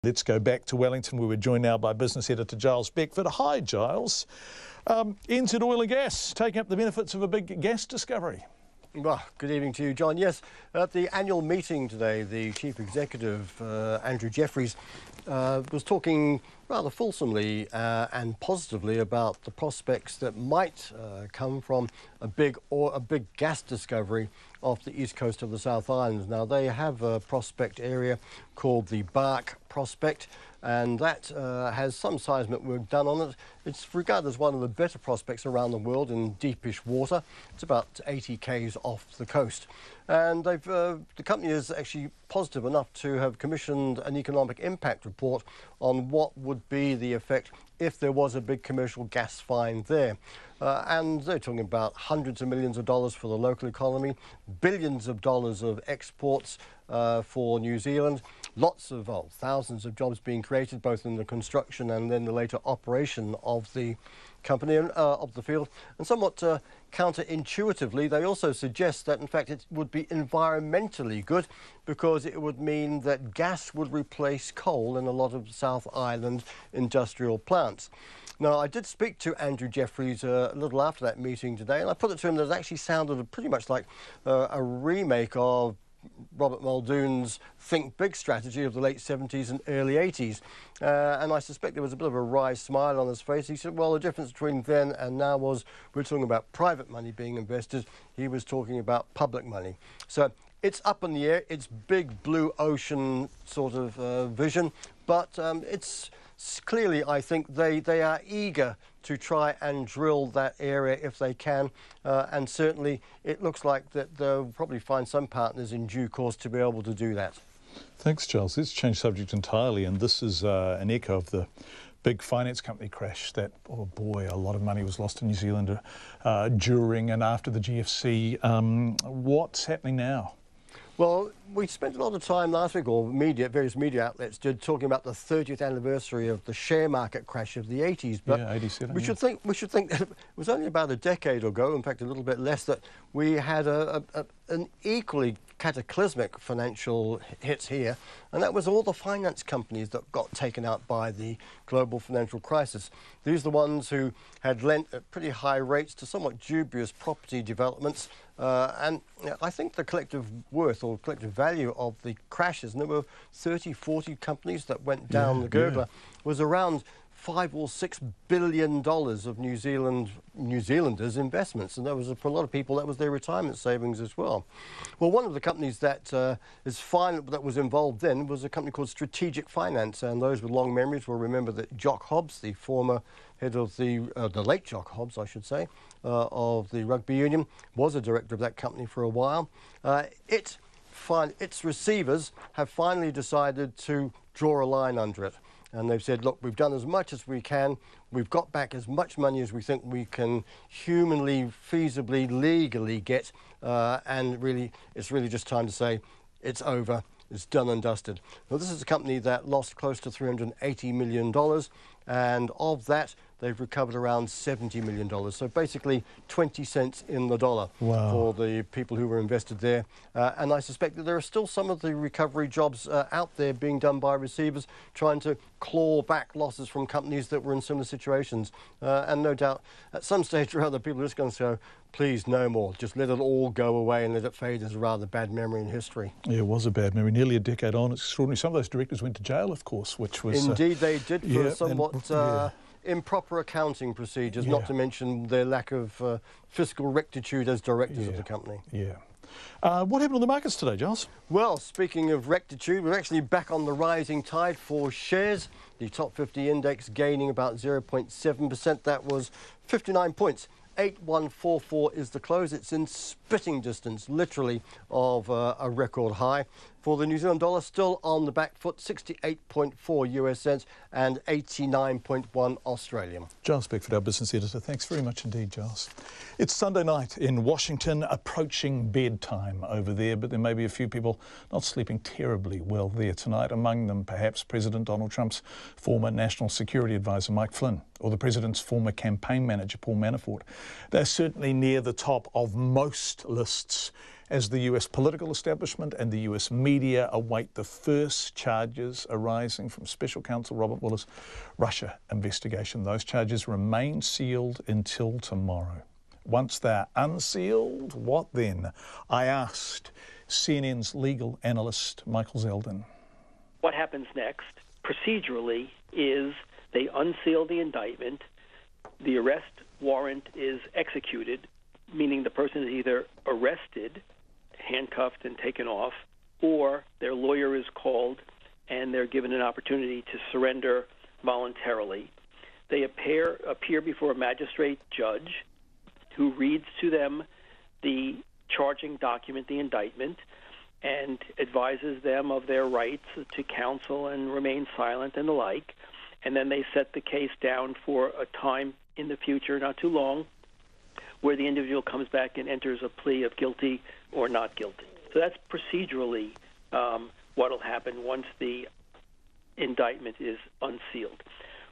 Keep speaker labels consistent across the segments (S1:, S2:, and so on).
S1: Let's go back to Wellington, where we're joined now by business editor Giles Beckford. Hi, Giles. RNZ Oil and Gas taking up the benefits of a big gas discovery.
S2: Well, good evening to you, John. Yes, at the annual meeting today, the Chief Executive, Andrew Jeffries, was talking rather fulsomely and positively about the prospects that might come from a big gas discovery off the east coast of the South Island. Now, they have a prospect area called the Bark Prospect, and that has some seismic work done on it. It's regarded as one of the better prospects around the world in deepish water. It's about 80 k's off the coast. And the company is actually positive enough to have commissioned an economic impact report on what would be the effect if there was a big commercial gas find there. And they're talking about hundreds of millions of dollars for the local economy, billions of dollars of exports for New Zealand, lots of, thousands of jobs being created both in the construction and then the later operation of the company and of the field. And somewhat counterintuitively, they also suggest that in fact it would be environmentally good because it would mean that gas would replace coal in a lot of South Island industrial plants. Now, I did speak to Andrew Jeffries a little after that meeting today, and I put it to him that it actually sounded pretty much like a remake of Robert Muldoon's Think Big strategy of the late 70s and early 80s. And I suspect there was a bit of a wry smile on his face. He said, well, the difference between then and now was we're talking about private money being invested. He was talking about public money. So it's up in the air. It's big blue ocean sort of vision, but it's clearly, I think, they are eager to try and drill that area if they can, and certainly it looks like that they'll probably find some partners in due course to be able to do that.
S1: Thanks, Giles. Let's change subject entirely, and this is an echo of the big finance company crash that, oh boy, a lot of money was lost in New Zealand during and after the GFC. What's happening now?
S2: Well, we spent a lot of time last week, or various media outlets did, talking about the 30th anniversary of the share market crash of the 80s. But
S1: yeah, 87.
S2: We should think that it was only about a decade ago, in fact a little bit less, that we had an equally cataclysmic financial hit here, and that was all the finance companies that got taken out by the global financial crisis. These are the ones who had lent at pretty high rates to somewhat dubious property developments, and I think the collective worth or collective value of the crashes, and there were 30, 40 companies that went down the gurgler, was around $5 or $6 billion of New Zealanders' investments, and that was for a lot of people that was their retirement savings as well. Well, one of the companies that was involved then was a company called Strategic Finance, and those with long memories will remember that Jock Hobbs, the former head of the late Jock Hobbs, I should say, of the rugby union, was a director of that company for a while. Its receivers have finally decided to draw a line under it. And they've said, look, we've done as much as we can. We've got back as much money as we think we can humanly, feasibly, legally get. And really, it's really just time to say it's over. It's done and dusted. Now, this is a company that lost close to $380 million. And of that, they've recovered around $70 million. So basically 20 cents in the dollar for the people who were invested there. And I suspect that there are still some of the recovery jobs out there being done by receivers trying to claw back losses from companies that were in similar situations. And no doubt at some stage or other, people are just going to say, please, no more. Just let it all go away and let it fade as a rather bad memory in history.
S1: Yeah, it was a bad memory. Nearly a decade on. It's extraordinary. Some of those directors went to jail, of course, which was...
S2: Indeed, they did for somewhat improper accounting procedures, not to mention their lack of fiscal rectitude as directors of the company.
S1: Yeah. What happened on the markets today, Giles?
S2: Well, speaking of rectitude, we're actually back on the rising tide for shares. The top 50 index gaining about 0.7%. That was 59 points. 8144 is the close. It's in spitting distance, literally, of a record high. For the New Zealand dollar, still on the back foot, 68.4 US cents and 89.1 Australian.
S1: Giles Beckford, our business editor. Thanks very much indeed, Giles. It's Sunday night in Washington, approaching bedtime over there, but there may be a few people not sleeping terribly well there tonight. Among them, perhaps President Donald Trump's former National Security Advisor, Mike Flynn, or the President's former campaign manager, Paul Manafort. They're certainly near the top of most lists as the US political establishment and the US media await the first charges arising from Special Counsel Robert Mueller's Russia investigation. Those charges remain sealed until tomorrow. Once they're unsealed, what then? I asked CNN's legal analyst Michael Zeldin.
S3: What happens next, procedurally, is they unseal the indictment, the arrest warrant is executed, meaning the person is either arrested, handcuffed and taken off, or their lawyer is called and they're given an opportunity to surrender voluntarily. They appear before a magistrate judge who reads to them the charging document, the indictment, and advises them of their rights to counsel and remain silent and the like. And then they set the case down for a time in the future, not too long, where the individual comes back and enters a plea of guilty or not guilty. So that's procedurally what will happen once the indictment is unsealed.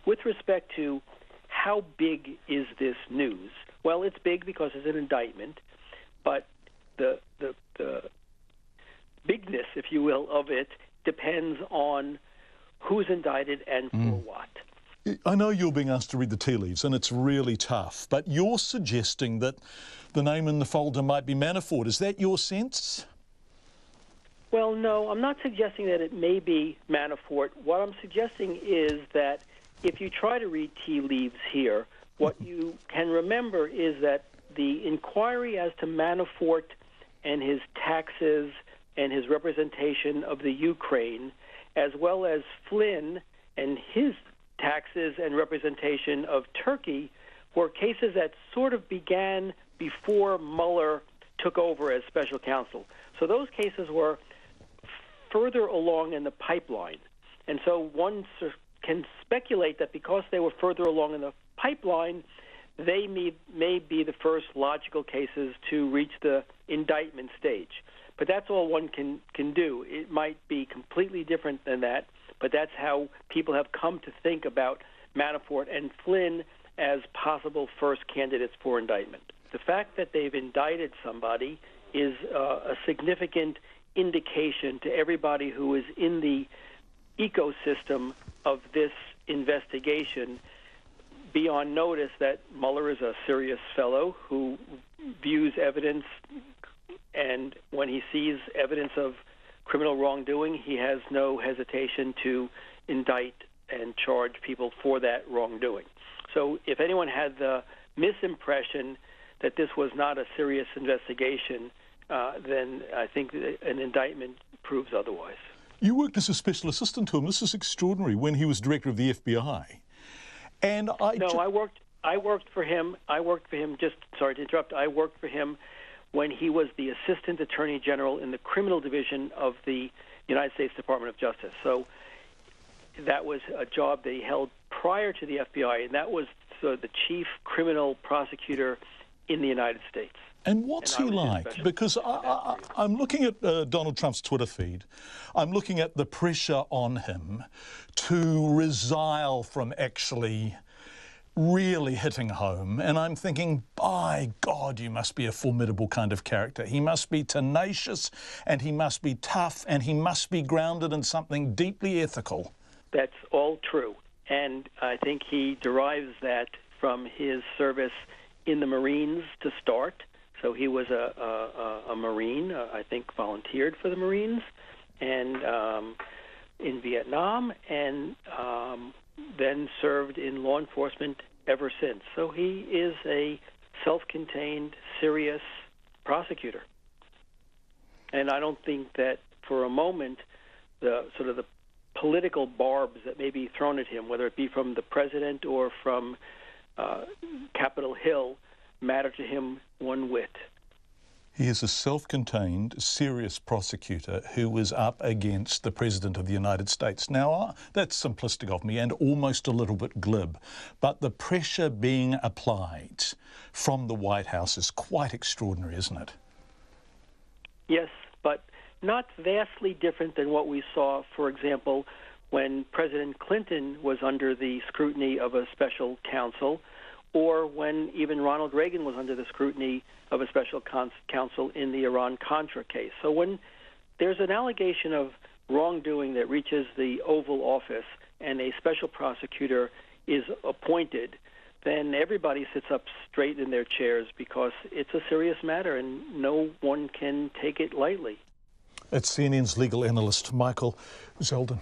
S3: With respect to how big is this news, well, it's big because it's an indictment, but the bigness, if you will, of it depends on who's indicted and for what.
S1: I know you're being asked to read the tea leaves, and it's really tough, but you're suggesting that the name in the folder might be Manafort. Is that your sense?
S3: Well, no, I'm not suggesting that it may be Manafort. What I'm suggesting is that if you try to read tea leaves here, what you can remember is that the inquiry as to Manafort and his taxes and his representation of the Ukraine, as well as Flynn and his taxes and representation of Turkey, were cases that sort of began before Mueller took over as special counsel. So those cases were further along in the pipeline. And so one can speculate that because they were further along in the pipeline, they may be the first logical cases to reach the indictment stage. But that's all one can do. It might be completely different than that, but that's how people have come to think about Manafort and Flynn as possible first candidates for indictment. The fact that they've indicted somebody is a significant indication to everybody who is in the ecosystem of this investigation beyond notice that Mueller is a serious fellow who views evidence, and when he sees evidence of criminal wrongdoing, he has no hesitation to indict and charge people for that wrongdoing. So if anyone had the misimpression that this was not a serious investigation, then I think an indictment proves otherwise.
S1: You worked as a special assistant to him. This is extraordinary, when he was director of the FBI. And
S3: I worked for him. Just sorry to interrupt. I worked for him when he was the Assistant Attorney General in the Criminal Division of the United States Department of Justice. So that was a job that he held prior to the FBI, and that was the chief criminal prosecutor in the United States.
S1: And what's he like? Because I'm looking at Donald Trump's Twitter feed. I'm looking at the pressure on him to resile from actually really hitting home. And I'm thinking, by God, you must be a formidable kind of character. He must be tenacious, and he must be tough, and he must be grounded in something deeply ethical.
S3: That's all true. And I think he derives that from his service in the Marines to start. So he was a Marine, I think volunteered for the Marines, and in Vietnam, and then served in law enforcement ever since. So he is a self-contained, serious prosecutor. And I don't think that for a moment the political barbs that may be thrown at him, whether it be from the president or from Capitol Hill, matter to him one whit.
S1: He is a self-contained, serious prosecutor who was up against the President of the United States. Now, that's simplistic of me and almost a little bit glib, but the pressure being applied from the White House is quite extraordinary, isn't it?
S3: Yes, but not vastly different than what we saw, for example, when President Clinton was under the scrutiny of a special counsel, or when even Ronald Reagan was under the scrutiny of a special counsel in the Iran-Contra case. So when there's an allegation of wrongdoing that reaches the Oval Office and a special prosecutor is appointed, then everybody sits up straight in their chairs because it's a serious matter and no one can take it lightly.
S1: It's CNN's legal analyst Michael Zeldin.